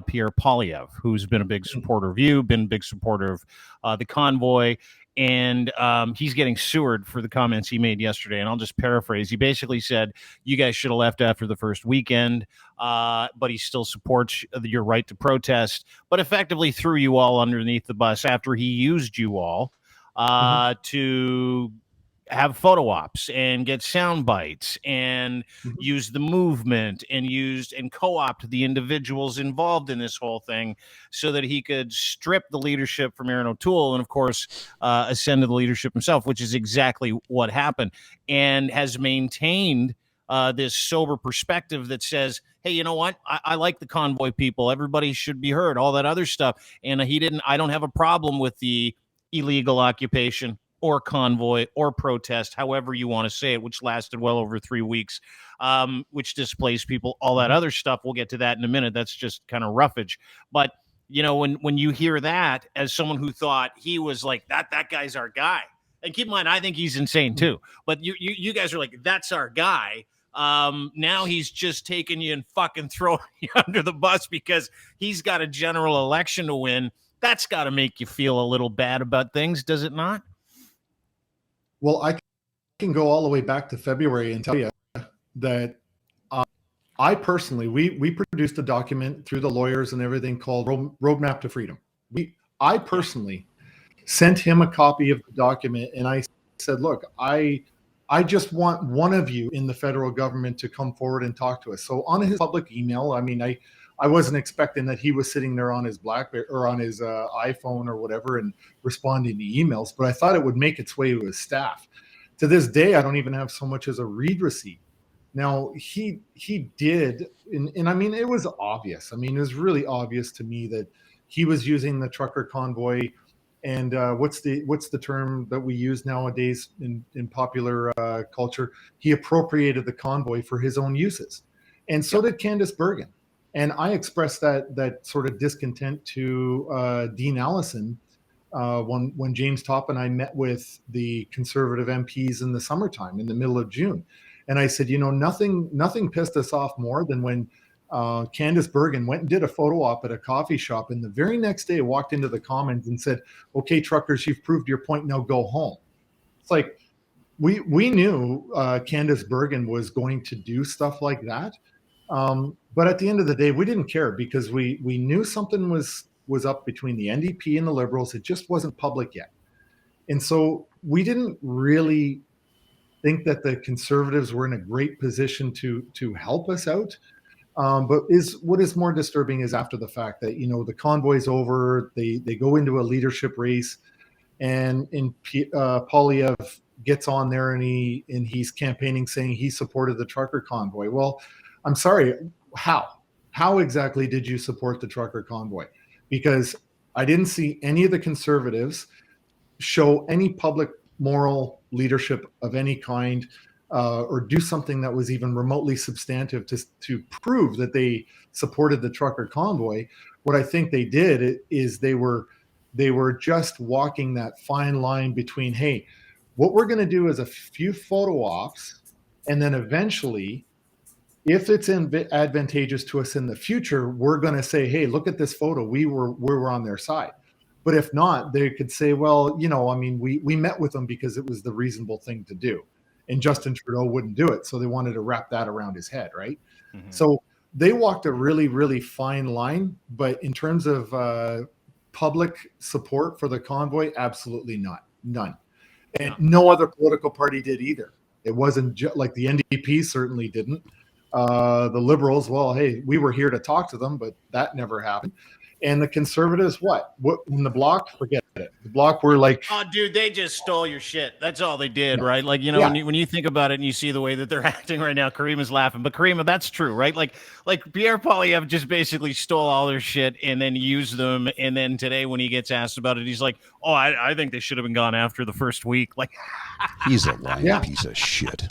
Pierre Polievre, who's been a big supporter of you, been a big supporter of the convoy, and he's getting sewered for the comments he made yesterday. And I'll just paraphrase. He basically said, you guys should have left after the first weekend, but he still supports your right to protest, but effectively threw you all underneath the bus after he used you all to have photo ops and get sound bites and use the movement and co-opt the individuals involved in this whole thing so that he could strip the leadership from Aaron O'Toole and, of course, ascend to the leadership himself, which is exactly what happened, and has maintained this sober perspective that says, hey, you know what? I like the convoy people. Everybody should be heard, all that other stuff. And I don't have a problem with the illegal occupation or convoy or protest, however you want to say it, which lasted well over 3 weeks, which displaced people, all that other stuff. We'll get to that in a minute. That's just kind of roughage. But, you know, when you hear that as someone who thought he was like, that guy's our guy. And keep in mind, I think he's insane too. But you guys are like, that's our guy. Now he's just taking you and fucking throwing you under the bus because he's got a general election to win. That's got to make you feel a little bad about things, does it not? Well, I can go all the way back to February and tell you that I personally, we produced a document through the lawyers and everything called Roadmap to Freedom. I personally sent him a copy of the document, and I said, look, I just want one of you in the federal government to come forward and talk to us. So on his public email, I mean, I wasn't expecting that he was sitting there on his BlackBerry or on his iPhone or whatever and responding to emails, but I thought it would make its way to his staff. To this day, I don't even have so much as a read receipt. Now, he did, and I mean, it was obvious. I mean, it was really obvious to me that he was using the trucker convoy and what's the term that we use nowadays in popular culture? He appropriated the convoy for his own uses. And so did Candice Bergen. And I expressed that sort of discontent to Dean Allison when James Topp and I met with the Conservative MPs in the summertime, in the middle of June. And I said, you know, nothing pissed us off more than when Candice Bergen went and did a photo op at a coffee shop, and the very next day walked into the Commons and said, okay, truckers, you've proved your point, now go home. It's like, we knew Candice Bergen was going to do stuff like that. But at the end of the day, we didn't care because we knew something was up between the NDP and the Liberals. It just wasn't public yet. And so we didn't really think that the Conservatives were in a great position to help us out. But what is more disturbing is after the fact that, you know, the convoy's over, they go into a leadership race, and Poilievre gets on there and he's campaigning saying he supported the trucker convoy. Well, I'm sorry, how exactly did you support the trucker convoy? Because I didn't see any of the Conservatives show any public moral leadership of any kind, or do something that was even remotely substantive to prove that they supported the trucker convoy. What I think they did is they were just walking that fine line between, hey, what we're going to do is a few photo ops, and then eventually, if it's advantageous to us in the future, we're going to say, hey, look at this photo. We were on their side. But if not, they could say, well, you know, I mean, we met with them because it was the reasonable thing to do. And Justin Trudeau wouldn't do it. So they wanted to wrap that around his head, right? Mm-hmm. So they walked a really, really fine line. But in terms of public support for the convoy, absolutely none. And no other political party did either. It wasn't like the NDP certainly didn't. The Liberals, well, hey, we were here to talk to them, but that never happened. And the Conservatives, what in the Bloc? Forget it. The Bloc were like, oh, dude, they just stole your shit. That's all they did, right? Like, you know, when you think about it and you see the way that they're acting right now, Karima's laughing, but Karima, that's true, right? Like Pierre Polievre just basically stole all their shit and then used them. And then today, when he gets asked about it, he's like, oh, I think they should have been gone after the first week. Like, he's a lying piece of shit.